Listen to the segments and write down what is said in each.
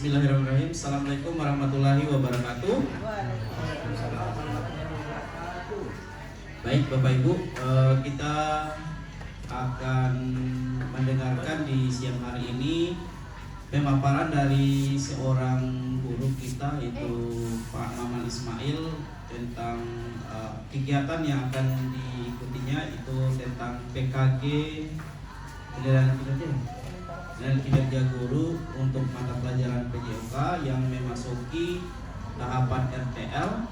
Bismillahirrahmanirrahim. Assalamualaikum warahmatullahi wabarakatuh. Baik Bapak Ibu, kita akan mendengarkan di siang hari ini pemaparan dari seorang guru kita, yaitu Pak Maman Ismail, tentang kegiatan yang akan diikutinya, itu tentang PKG dan kinerja guru untuk mata pelajaran PJOK yang memasuki tahapan RTL,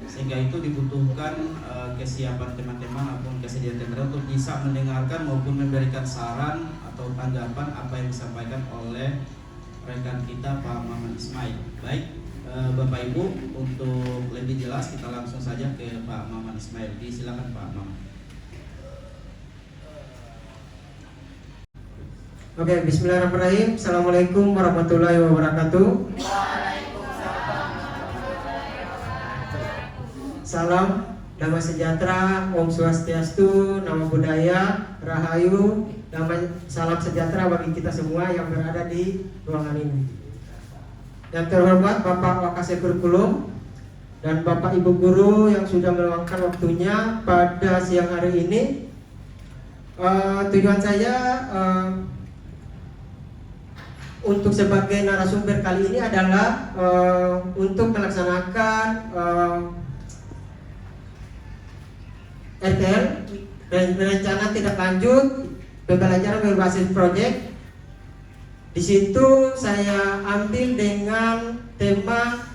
sehingga itu dibutuhkan kesiapan teman-teman ataupun kesediaan teman-teman untuk bisa mendengarkan maupun memberikan saran atau tanggapan apa yang disampaikan oleh rekan kita Pak Maman Ismail. Baik Bapak Ibu, untuk lebih jelas kita langsung saja ke Pak Maman Ismail. Silakan Pak Maman. Oke, bismillahirrahmanirrahim. Assalamualaikum warahmatullahi wabarakatuh. Salam damai sejahtera, Om Swastiastu, Namo Buddhaya, Rahayu, salam sejahtera bagi kita semua yang berada di ruangan ini. Yang terhormat Bapak Wakasek Kurikulum dan Bapak Ibu Guru yang sudah meluangkan waktunya pada siang hari ini. Tujuan saya untuk sebagai narasumber kali ini adalah untuk melaksanakan RTL, rencana tindak lanjut pembelajaran berbasis proyek. Di situ saya ambil dengan tema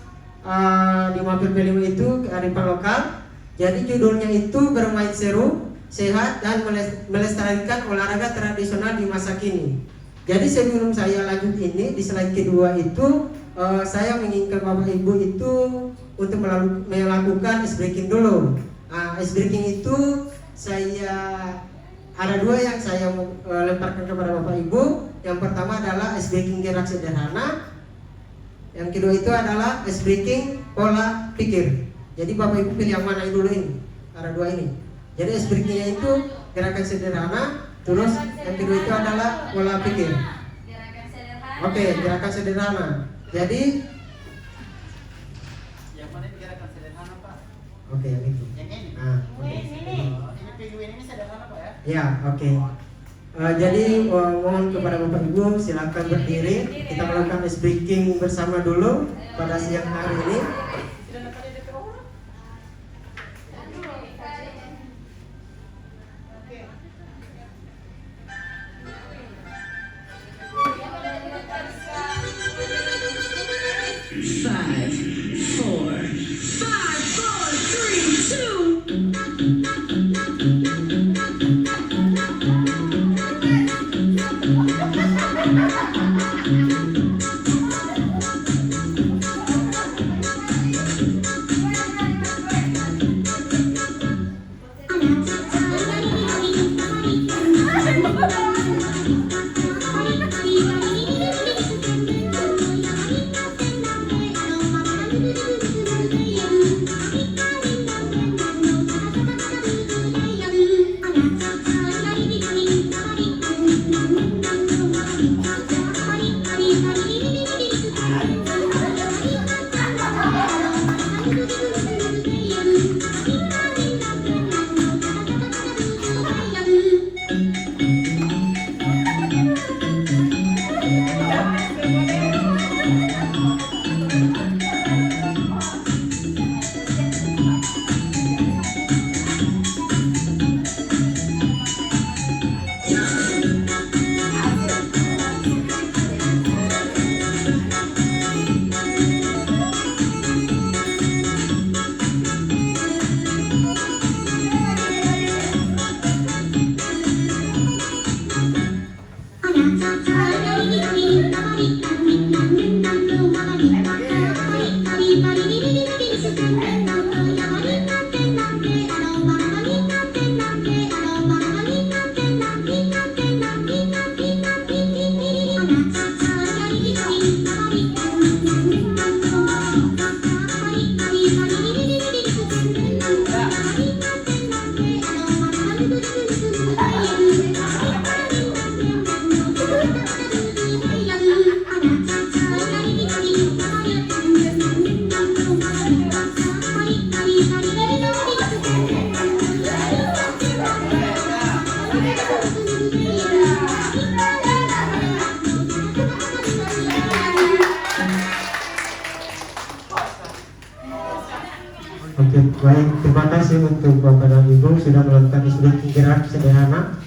di Mampir Pelima itu kearifan lokal. Jadi judulnya itu bermain seru, sehat dan melestarikan olahraga tradisional di masa kini. Jadi sebelum saya lanjut ini, di slide kedua itu saya menginginkan Bapak Ibu itu untuk melakukan ice breaking dulu. Ice breaking itu ada dua yang saya lemparkan kepada Bapak Ibu. Yang pertama adalah ice breaking gerak sederhana. Yang kedua itu adalah ice breaking pola pikir. Jadi Bapak Ibu pilih yang mana dulu ini? Ada dua ini. Jadi ice breakingnya itu gerakan sederhana. Terus yang kedua itu adalah pola pikir. Gerakan sederhana. Oke, gerakan sederhana. Jadi yang mana gerakan sederhana Pak? oke, yang itu. Yang ini? Ini penguin ini sederhana Pak ya? Ya, oke. Jadi mohon kepada Bapak Ibu silakan berdiri. Kita melakukan ice breaking bersama dulu pada siang hari ini. Oke, baik. Terima kasih untuk Bapak dan Ibu sudah melakukan diskusi gerak sederhana.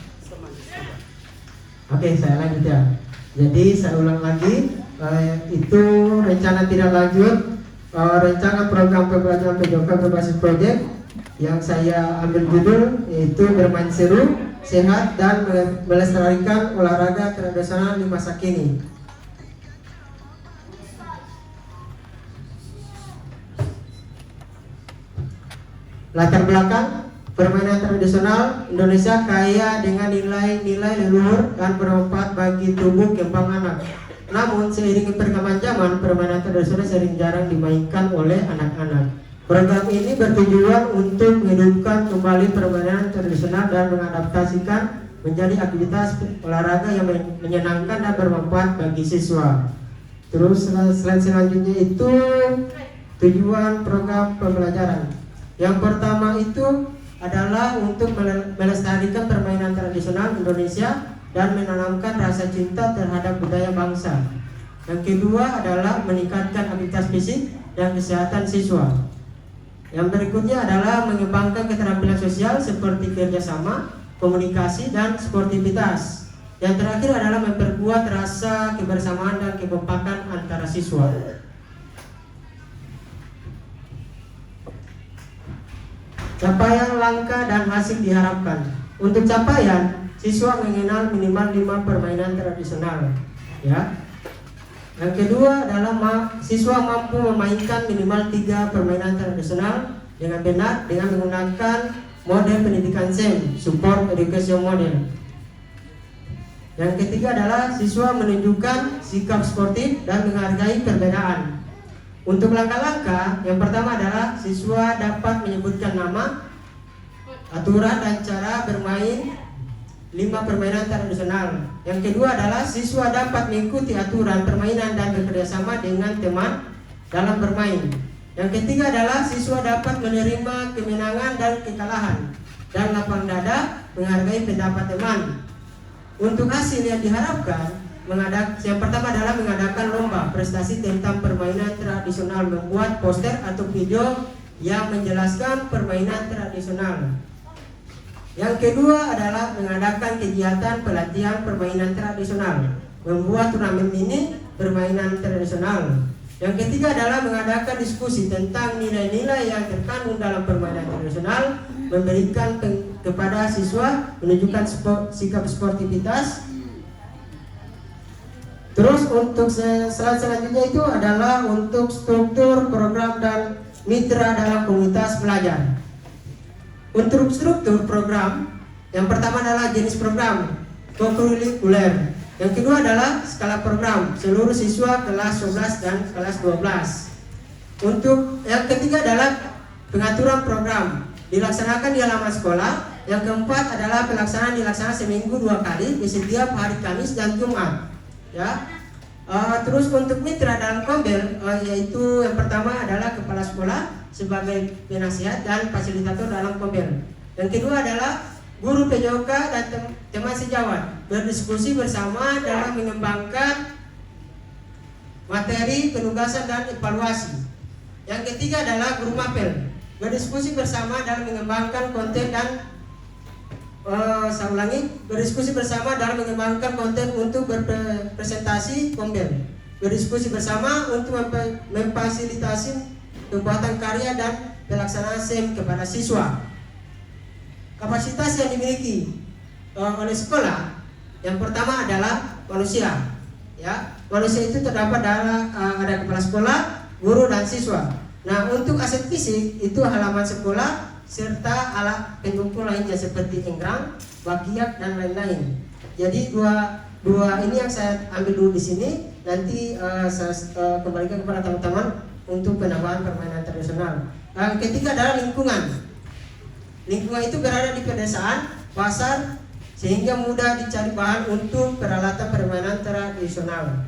Oke, saya lanjut ya. Jadi saya ulang lagi, itu rencana tidak lanjut, rencana program pembelajaran PJOK berbasis proyek yang saya ambil judul yaitu bermain seru, sehat dan melestarikan olahraga tradisional di masa kini. Latar belakang permainan tradisional Indonesia kaya dengan nilai-nilai leluhur dan bermanfaat bagi tubuh kembang anak. Namun seiring perkembangan zaman, permainan tradisional sering jarang dimainkan oleh anak-anak. Program ini bertujuan untuk menghidupkan kembali permainan tradisional dan mengadaptasikan menjadi aktivitas olahraga yang menyenangkan dan bermanfaat bagi siswa. Terus slide selanjutnya itu tujuan program pembelajaran. Yang pertama itu adalah untuk melestarikan permainan tradisional Indonesia dan menanamkan rasa cinta terhadap budaya bangsa. Yang kedua adalah meningkatkan aktivitas fisik dan kesehatan siswa. Yang berikutnya adalah mengembangkan keterampilan sosial seperti kerjasama, komunikasi, dan sportivitas. Yang terakhir adalah memperkuat rasa kebersamaan dan kekompakan antara siswa. Capaian langkah dan hasil diharapkan. Untuk capaian, siswa mengenal minimal 5 permainan tradisional. Ya. Yang kedua adalah siswa mampu memainkan minimal 3 permainan tradisional dengan benar dengan menggunakan model pendidikan SEM, Support Education Model. Yang ketiga adalah siswa menunjukkan sikap sportif dan menghargai perbedaan. Untuk langkah-langkah, yang pertama adalah siswa dapat menyebutkan nama, aturan dan cara bermain 5 permainan tradisional. Yang kedua adalah siswa dapat mengikuti aturan permainan dan bekerjasama dengan teman dalam bermain. Yang ketiga adalah siswa dapat menerima kemenangan dan kekalahan dan lapang dada menghargai pendapat teman. Untuk hasil yang diharapkan, yang pertama adalah mengadakan lomba prestasi tentang permainan tradisional, membuat poster atau video yang menjelaskan permainan tradisional. Yang kedua adalah mengadakan kegiatan pelatihan permainan tradisional, membuat turnamen mini permainan tradisional. Yang ketiga adalah mengadakan diskusi tentang nilai-nilai yang terkandung dalam permainan tradisional, memberikan kepada siswa menunjukkan sikap sportivitas. Terus untuk slide selanjutnya itu adalah untuk struktur program dan mitra dalam komunitas pelajar. Untuk struktur program, yang pertama adalah jenis program kokurikuler. Yang kedua adalah skala program seluruh siswa kelas 11 dan kelas 12. Untuk yang ketiga adalah pengaturan program dilaksanakan di halaman sekolah. Yang keempat adalah pelaksanaan dilaksanakan seminggu 2 kali di setiap hari Kamis dan Jumat. Ya, terus untuk mitra dalam kombel, yaitu yang pertama adalah kepala sekolah sebagai penasihat dan fasilitator dalam kombel. Yang kedua adalah guru PJOK dan teman sejawat berdiskusi bersama dalam mengembangkan materi penugasan dan evaluasi. Yang ketiga adalah guru mapel berdiskusi bersama dalam mengembangkan konten dan berdiskusi bersama dalam mengembangkan konten untuk berpresentasi kombel, berdiskusi bersama untuk memfasilitasi pembuatan karya dan pelaksanaan SEM kepada siswa. Kapasitas yang dimiliki oleh sekolah, yang pertama adalah manusia. Ya, manusia itu terdapat ada kepala sekolah, guru dan siswa. Nah, untuk aset fisik itu halaman sekolah serta alat pendukung lainnya seperti enggrang, bakiak dan lain-lain. Jadi dua ini yang saya ambil dulu di sini. Nanti saya kembalikan kepada teman-teman untuk penambahan permainan tradisional. Yang ketiga adalah lingkungan. Lingkungan itu berada di pedesaan, pasar, sehingga mudah dicari bahan untuk peralatan permainan tradisional.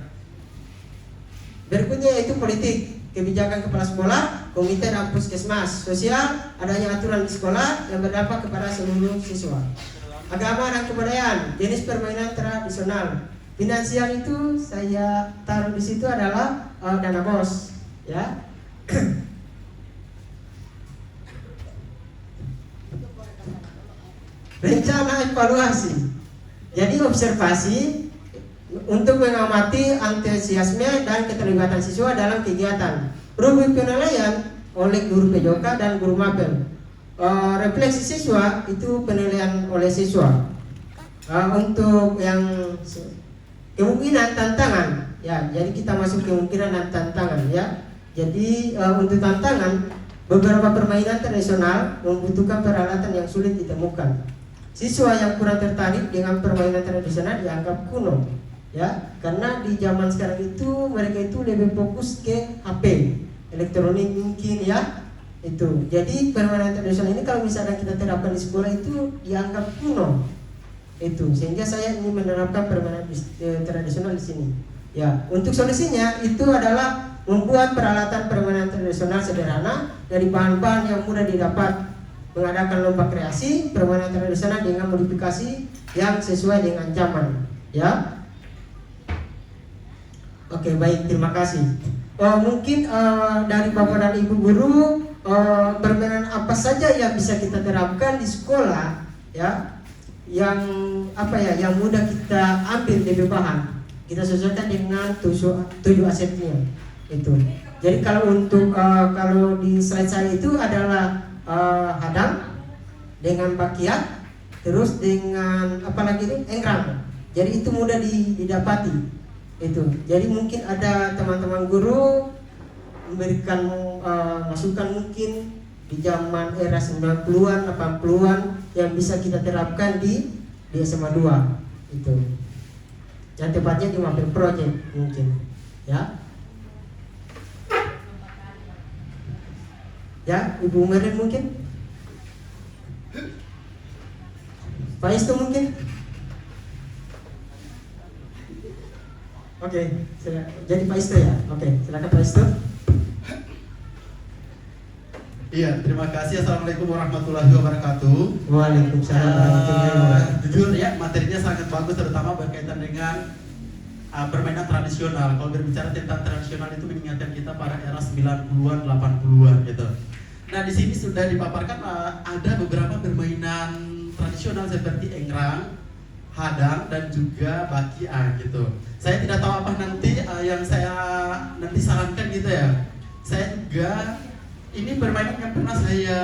Berikutnya yaitu politik, kebijakan kepala sekolah, komite dan puskesmas, sosial, adanya aturan di sekolah yang berdampak kepada seluruh siswa. Agama dan kebudayaan, jenis permainan tradisional. Finansial itu saya taruh di situ adalah dana bos, ya. rencana evaluasi. Jadi observasi untuk mengamati antusiasme dan keterlibatan siswa dalam kegiatan. Rubrik penilaian oleh guru PJOK dan guru mapel. Refleksi siswa itu penilaian oleh siswa. Untuk yang kemungkinan tantangan, ya, jadi kita masuk kemungkinan dan tantangan, ya. Jadi untuk tantangan, beberapa permainan tradisional membutuhkan peralatan yang sulit ditemukan. Siswa yang kurang tertarik dengan permainan tradisional dianggap kuno, ya, karena di zaman sekarang itu mereka itu lebih fokus ke HP, elektronik mungkin, ya, itu. Jadi permainan tradisional ini kalau misalnya kita terapkan di sekolah itu dianggap kuno, itu. Sehingga saya ingin menerapkan permainan tradisional di sini. Ya, untuk solusinya itu adalah membuat peralatan permainan tradisional sederhana dari bahan-bahan yang mudah didapat. Mengadakan lomba kreasi permainan tradisional dengan modifikasi yang sesuai dengan zaman, ya. Oke, baik, terima kasih. Mungkin dari Bapak dan Ibu guru, permainan apa saja yang bisa kita terapkan di sekolah, ya, yang apa ya, yang mudah kita ambil dari bahan, kita sesuaikan dengan tujuh asetnya itu. Jadi kalau untuk kalau di slide saya itu adalah hadang dengan bakiat, terus dengan apa lagi ini, engrang. Jadi itu mudah didapati itu. Jadi mungkin ada teman-teman guru memberikan masukan mungkin di zaman era 90-an, 80-an yang bisa kita terapkan di SMA 2 itu. Yang tepatnya di Mapel Project mungkin, ya. Ya, Ibu Merin mungkin, Pak Istu mungkin. Oke, jadi Pak Istu ya. Oke, silakan Pak Istu. Iya, terima kasih. Assalamualaikum warahmatullahi wabarakatuh. Waalaikumsalam warahmatullahi wabarakatuh. Jujur ya, materinya sangat bagus, terutama berkaitan dengan permainan tradisional. Kalau berbicara tentang tradisional itu mengingatkan kita pada era 90-an, 80-an gitu. Nah, di sini sudah dipaparkan ada beberapa permainan tradisional seperti engrang, hadang, dan juga bakia gitu. Saya tidak tahu apa nanti yang saya nanti sarankan gitu ya. Saya juga ini permainan yang pernah saya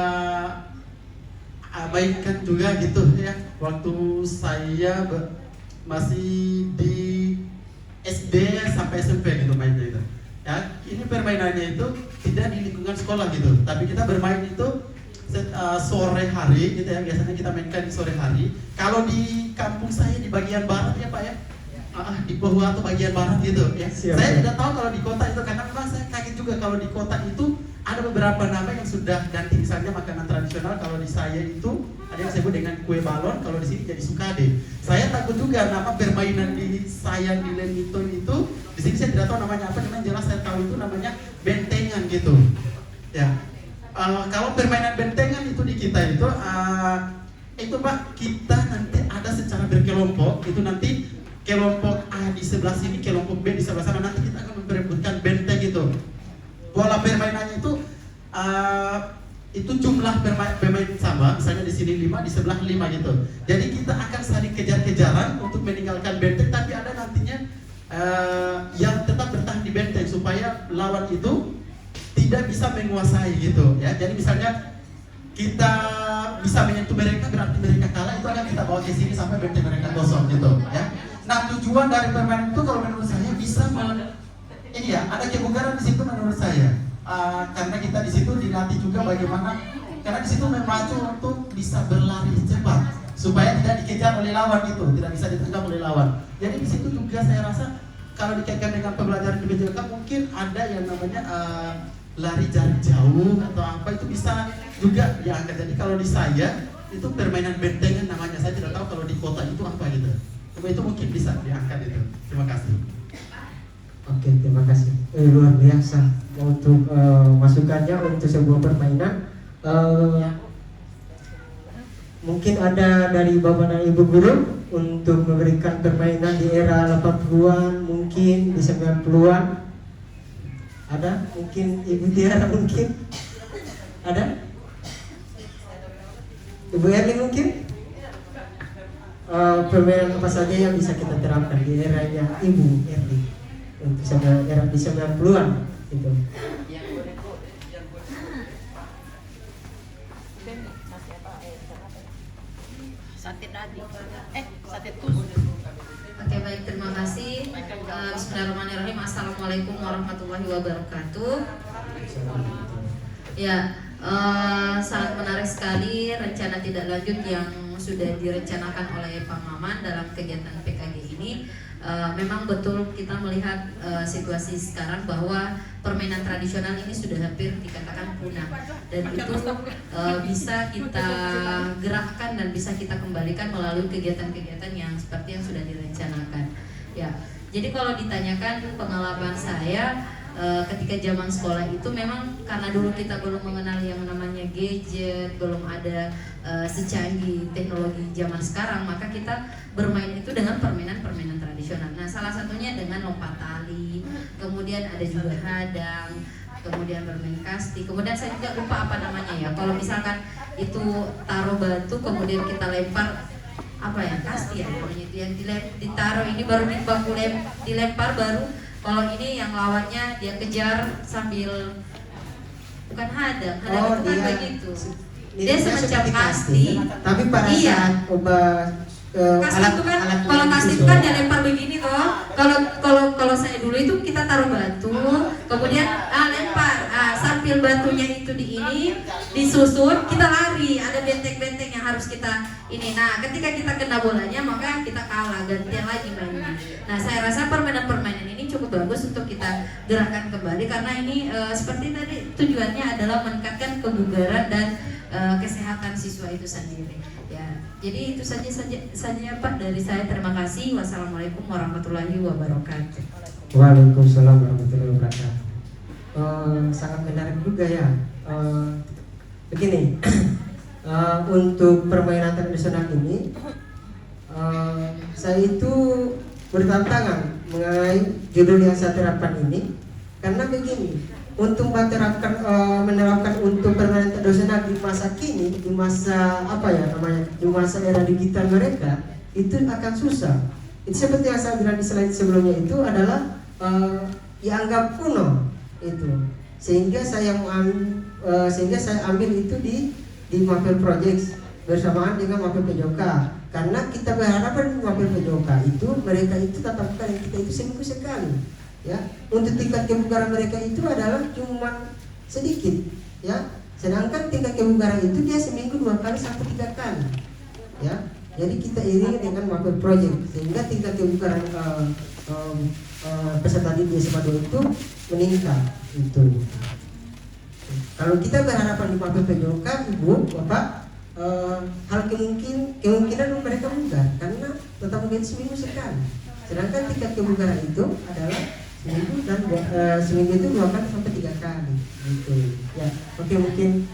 mainkan juga gitu ya. Waktu saya masih di SD sampai SMP gitu mainnya itu. Ya, ini permainannya itu tidak di lingkungan sekolah gitu, tapi kita bermain itu sore hari gitu ya. Biasanya kita mainkan di sore hari. Kalau di kampung saya di bagian barat ya Pak ya, di Pohua atau bagian barat gitu ya. Siap, Saya ya. tidak tahu kalau di kota itu, karena memang saya kaget juga kalau di kota itu ada beberapa nama yang sudah ganti, misalnya makanan tradisional. Kalau di saya itu ada yang disebut dengan kue balon, kalau di sini jadi sukade. Saya takut juga nama permainan di saya di Leniton itu, di sini saya tidak tahu namanya apa, cuman jelas saya tahu itu namanya bentengan gitu. Ya, kalau permainan bentengan itu di kita itu Pak, kita nanti ada secara berkelompok. Itu nanti kelompok A di sebelah sini, kelompok B di sebelah sana. Nanti kita akan memperebutkan benteng gitu. Pola permainannya itu jumlah pemain sama, misalnya di sini 5, di sebelah 5 gitu. Jadi kita akan saling kejar-kejaran untuk meninggalkan benteng, tapi ada nantinya yang tetap bertahan di benteng supaya lawan itu tidak bisa menguasai gitu ya. Jadi misalnya kita bisa menyentuh mereka, berarti mereka kalah, itu akan kita bawa ke sini sampai benteng mereka kosong gitu ya. Nah, tujuan dari permainan itu kalau menurut saya bisa ini ya, ada kebugaran di situ menurut saya. Karena kita di situ dilatih juga bagaimana, karena di situ memacu untuk bisa berlari cepat supaya tidak dikejar oleh lawan gitu, tidak bisa ditangkap oleh lawan. Jadi di situ juga saya rasa kalau dikaitkan dengan pembelajaran di BJK mungkin ada yang namanya lari jarak jauh atau apa, itu bisa juga diangkat. Jadi kalau di saya itu permainan bentengan namanya, saya tidak tahu kalau di kota itu apa gitu. Itu mungkin bisa diangkat itu. Terima kasih. Oke, terima kasih. Luar biasa untuk masukannya untuk sebuah permainan. Mungkin ada dari Bapak dan Ibu guru untuk memberikan permainan di era 80-an, mungkin di 90-an. Ada? Mungkin Ibu Tiara mungkin? Ada? Ibu Erli mungkin? permainan apa saja yang bisa kita terapkan di eranya Ibu Erdi untuk era di 90-an itu. Yang boneko, yang sate tadi. Sate tus. Oke, baik, terima kasih. Bismillahirrahmanirrahim. Assalamualaikum warahmatullahi wabarakatuh. Ya, sangat menarik sekali rencana tidak lanjut yang sudah direncanakan oleh Pak Maman dalam kegiatan PKG ini. Memang betul kita melihat situasi sekarang bahwa permainan tradisional ini sudah hampir dikatakan punah, dan itu bisa kita gerakkan dan bisa kita kembalikan melalui kegiatan-kegiatan yang seperti yang sudah direncanakan. Ya, jadi kalau ditanyakan pengalaman saya ketika zaman sekolah itu, memang karena dulu kita belum mengenal yang namanya gadget, belum ada secanggih teknologi zaman sekarang, maka kita bermain itu dengan permainan-permainan tradisional. Nah, salah satunya dengan lompat tali, kemudian ada juga hadang, kemudian bermain kasti, kemudian saya juga lupa apa namanya ya. Kalau misalkan itu taruh batu, kemudian kita lempar apa ya, kasti ya namanya itu, yang ditaruh ini baru di bangku dilempar, baru kalau ini yang lawannya dia kejar sambil, bukan hadang itu kan begitu. Dia semacam kasti. Tapi pada saat Kasti itu kan, kalau kasti itu kan dia lempar begini toh. Kalau saya dulu itu kita taruh batu, kemudian lempar, sambil batunya itu disusun, kita lari, ada benteng-benteng yang harus kita ini. Nah, ketika kita kena bolanya maka kita kalah, gantian lagi mainnya. Nah, saya rasa permainan ini cukup bagus untuk kita gerakkan kembali, karena ini seperti tadi tujuannya adalah meningkatkan kebugaran dan kesehatan siswa itu sendiri. Ya, jadi itu saja Pak dari saya. Terima kasih. Wassalamualaikum warahmatullahi wabarakatuh. Waalaikumsalam warahmatullahi wabarakatuh. Sangat menarik juga ya. Begini, untuk permainan tradisional ini, saya itu bertantangan mengenai judul yang saya terapkan ini, karena begini, untuk menerapkan untuk permainan tradisional di masa kini, di masa di masa era digital mereka, itu akan susah. Itu seperti yang saya bilang di slide sebelumnya, itu adalah dianggap kuno itu, sehingga saya ambil itu di Mapel Project bersamaan dengan Mapel PJOK, karena kita berharap di Mapel PJOK itu mereka itu tatap muka kita itu seminggu sekali. Ya, untuk tingkat kebugaran mereka itu adalah cuma sedikit, ya. Sedangkan tingkat kebugaran itu dia seminggu 2 kali sampai 3 kali, ya. Jadi kita iringi dengan Mapel Project sehingga tingkat kebugaran peserta di SMA 2 itu meningkat. Itu. Kalau kita berharapan di Mapel PJOK, Ibu, Bapak, hal kemungkinan mereka bugar karena tetap mungkin seminggu sekali. Sedangkan tingkat kebugaran itu adalah seminggu dan seminggu itu 2 kali sampai 3 kali gitu ya. Oke, mungkin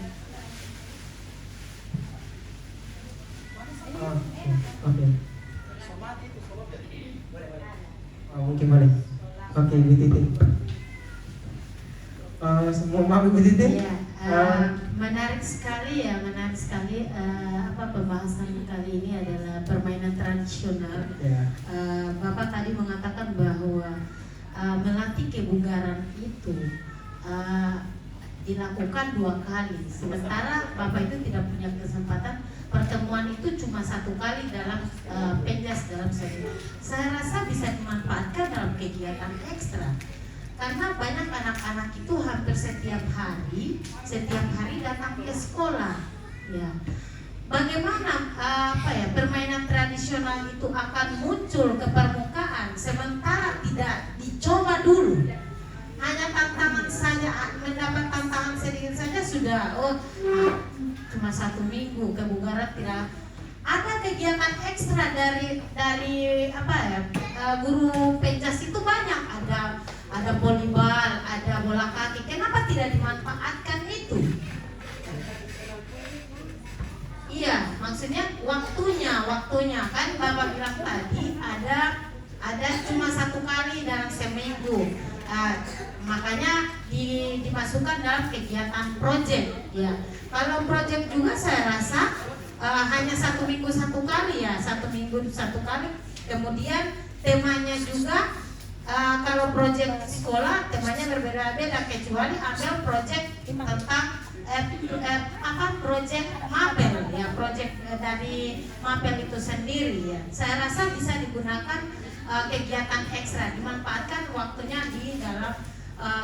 mungkin boleh. Oke, Bu Titin. Maaf Bu Titin. Menarik sekali pembahasan kali ini adalah permainan tradisional. Ya. Bapak tadi mengatakan bahwa melatih kebugaran itu dilakukan 2 kali, sementara Bapak itu tidak punya kesempatan. Pertemuan itu cuma 1 kali dalam penjas dalam sehari. Saya rasa bisa dimanfaatkan dalam kegiatan ekstra, karena banyak anak-anak itu hampir setiap hari datang ke sekolah. Ya, bagaimana permainan tradisional itu akan muncul ke permukaan sementara tidak dicoba dulu. Hanya tantangan saja, mendapat tantangan sedikit saja sudah cuma 1 minggu kebugaran tidak ada. Kegiatan ekstra dari guru penjas itu banyak, ada volleyball, ada bola kaki. Kenapa tidak dimanfaatkan itu? Iya, maksudnya waktunya kan Bapak bilang tadi ada cuma 1 kali dalam seminggu. Makanya dimasukkan dalam kegiatan project ya. Kalau project juga saya rasa hanya 1 minggu 1 kali ya, 1 minggu 1 kali. Kemudian temanya juga kalau proyek sekolah temanya berbeda-beda, kecuali ambil proyek tentang proyek mapel ya, proyek dari mapel itu sendiri ya. Saya rasa bisa digunakan kegiatan ekstra, dimanfaatkan waktunya di dalam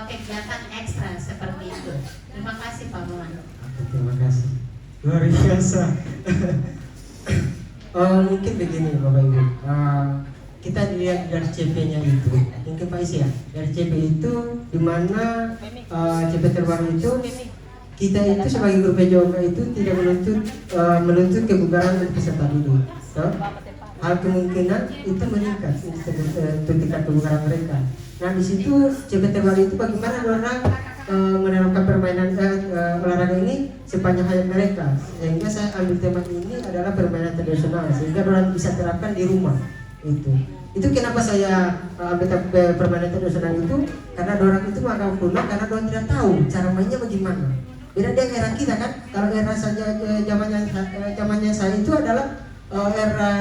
kegiatan ekstra seperti itu. Terima kasih Pak Maman. Terima kasih, luar biasa. Mungkin begini Bapak Ibu, kita dilihat dari CP-nya itu, mungkin Pak Isi ya, dari CP itu dimana CP terbaru itu kita itu sebagai guru PJOK itu tidak menuntut kebugaran untuk peserta didik. Hal kemungkinan itu meningkat untuk tingkat kebugaran mereka. Nah di situ CP terbaru itu bagaimana orang menerapkan permainan olahraga ini sepanjang hayat mereka, sehingga saya ambil tema ini adalah permainan tradisional sehingga orang bisa terapkan di rumah. Itu kenapa saya ambil permainan tradisional itu, karena orang itu makan punah karena orang tidak tahu cara mainnya bagaimana. Beda dengan era kita kan, kalau era saja zamannya saya itu adalah era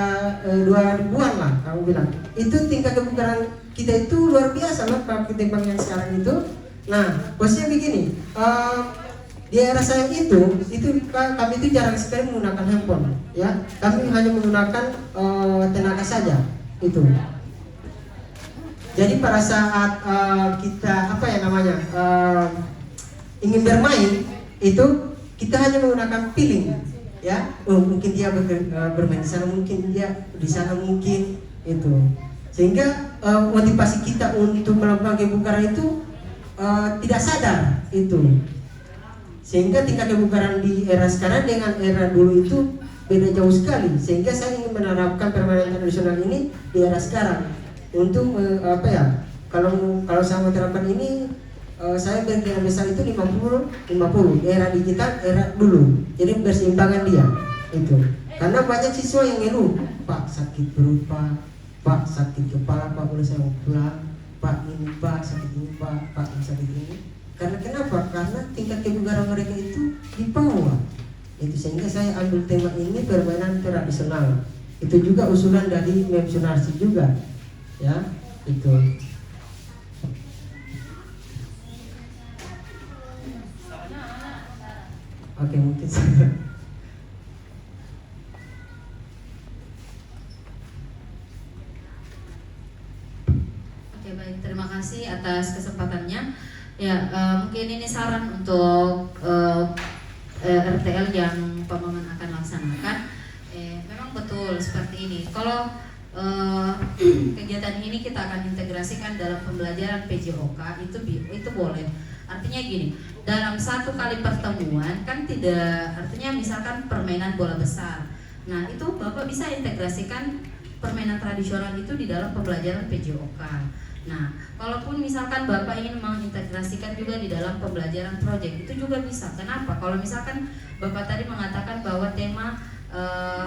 2000-an lah kamu bilang. Itu tingkat kebugaran kita itu luar biasa loh kalau ketimbang yang sekarang itu. Nah, posisinya begini, di era saya itu kami itu jarang sekali menggunakan handphone, ya. Kami hanya menggunakan tenaga saja itu. Jadi pada saat kita ingin bermain itu kita hanya menggunakan feeling, ya. Mungkin dia bermain di sana, mungkin dia di sana, mungkin itu. Sehingga motivasi kita untuk melakukan kebugaran itu tidak sadar itu, sehingga tingkat kebugaran di era sekarang dengan era dulu itu beda jauh sekali. Sehingga saya ingin menerapkan permainan tradisional ini di era sekarang untuk kalau saya menerapkan ini, saya berkira besar itu 50-50 era digital, era dulu. Jadi berseimbangan dia itu. Karena banyak siswa yang ngeluh, Pak sakit perut Pak sakit kepala Pak, boleh saya pulang Pak, ini Pak sakit ini Pak ini sakit ini. Karena kenapa? Karena tingkat kebugaran mereka itu di bawah. Itu sehingga saya ambil tema ini permainan tradisional. Itu juga usulan dari Mem Sunarsi juga, ya itu. Oke, mungkin saya. Baik, terima kasih atas kesempatannya. Ya, mungkin ini saran untuk RTL yang Pak Maman akan laksanakan. Memang betul seperti ini. Kalau kegiatan ini kita akan integrasikan dalam pembelajaran PJOK itu boleh. Artinya gini, dalam 1 kali pertemuan kan tidak, artinya misalkan permainan bola besar. Nah itu Bapak bisa integrasikan permainan tradisional itu di dalam pembelajaran PJOK. Nah, kalaupun misalkan Bapak ingin mengintegrasikan juga di dalam pembelajaran proyek, itu juga bisa. Kenapa? Kalau misalkan Bapak tadi mengatakan bahwa tema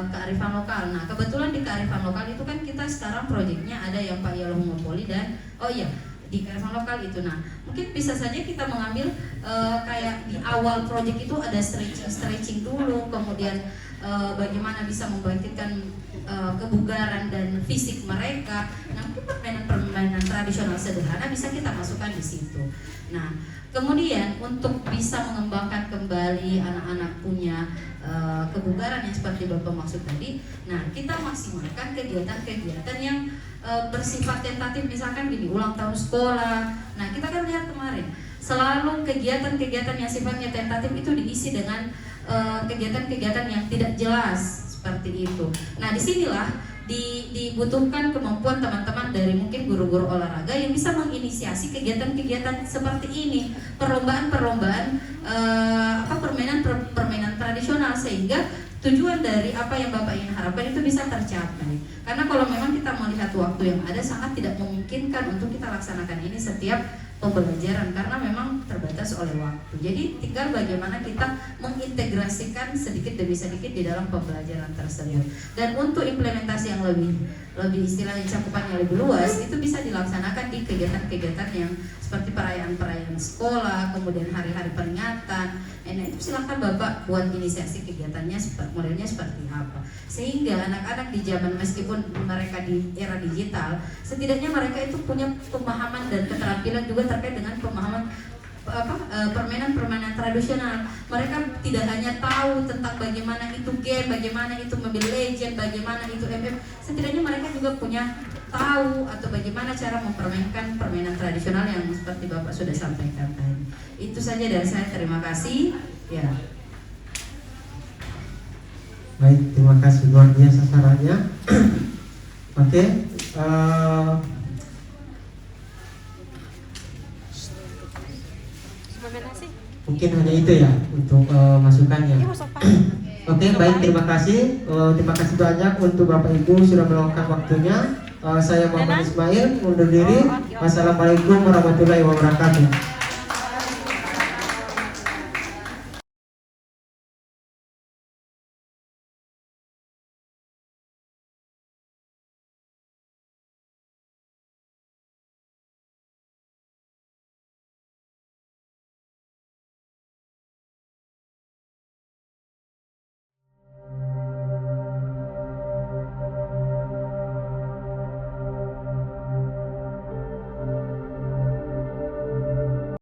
kearifan lokal. Nah, kebetulan di kearifan lokal itu kan kita sekarang proyeknya ada yang Pak Yaloh Mopoli dan di kearifan lokal itu. Nah, mungkin bisa saja kita mengambil kayak di awal proyek itu ada stretching dulu, kemudian bagaimana bisa membangkitkan kebugaran dan fisik mereka. Nah, permainan tradisional sederhana bisa kita masukkan di situ. Nah, kemudian untuk bisa mengembangkan kembali anak-anak punya kebugaran yang seperti Bapak maksud tadi, nah kita maksimalkan kegiatan-kegiatan yang bersifat tentatif, misalkan gini, ulang tahun sekolah. Nah, kita kan lihat kemarin selalu kegiatan-kegiatan yang sifatnya tentatif itu diisi dengan kegiatan-kegiatan yang tidak jelas seperti itu. Nah, disinilah dibutuhkan kemampuan teman-teman dari mungkin guru-guru olahraga yang bisa menginisiasi kegiatan-kegiatan seperti ini, perlombaan-perlombaan permainan tradisional, sehingga tujuan dari apa yang Bapak ingin harapkan itu bisa tercapai. Karena kalau memang kita melihat waktu yang ada sangat tidak memungkinkan untuk kita laksanakan ini setiap pembelajaran karena memang terbatas oleh waktu. Jadi tinggal bagaimana kita mengintegrasikan sedikit demi sedikit di dalam pembelajaran tersebut. Dan untuk implementasi yang lebih istilahnya cakupannya lebih luas, itu bisa dilaksanakan di kegiatan-kegiatan yang seperti perayaan-perayaan sekolah, kemudian hari-hari peringatan. Nah, itu silakan Bapak buat inisiasi kegiatannya modelnya seperti apa. Sehingga anak-anak di zaman, meskipun mereka di era digital, setidaknya mereka itu punya pemahaman dan keterampilan juga terkait dengan pemahaman permainan-permainan tradisional. Mereka tidak hanya tahu tentang bagaimana itu game, bagaimana itu Mobile Legends, bagaimana itu MF. Setidaknya mereka juga punya tahu atau bagaimana cara mempermainkan permainan tradisional yang seperti Bapak sudah sampaikan tadi. Itu saja dari saya, terima kasih. Ya. Baik, terima kasih, luar biasa sarannya. Oke, mungkin hanya itu ya untuk masukannya. Oke, baik, terima kasih. Terima kasih banyak untuk Bapak Ibu sudah meluangkan waktunya. Saya Muhammad Ismail undur diri. Wassalamualaikum warahmatullahi wabarakatuh.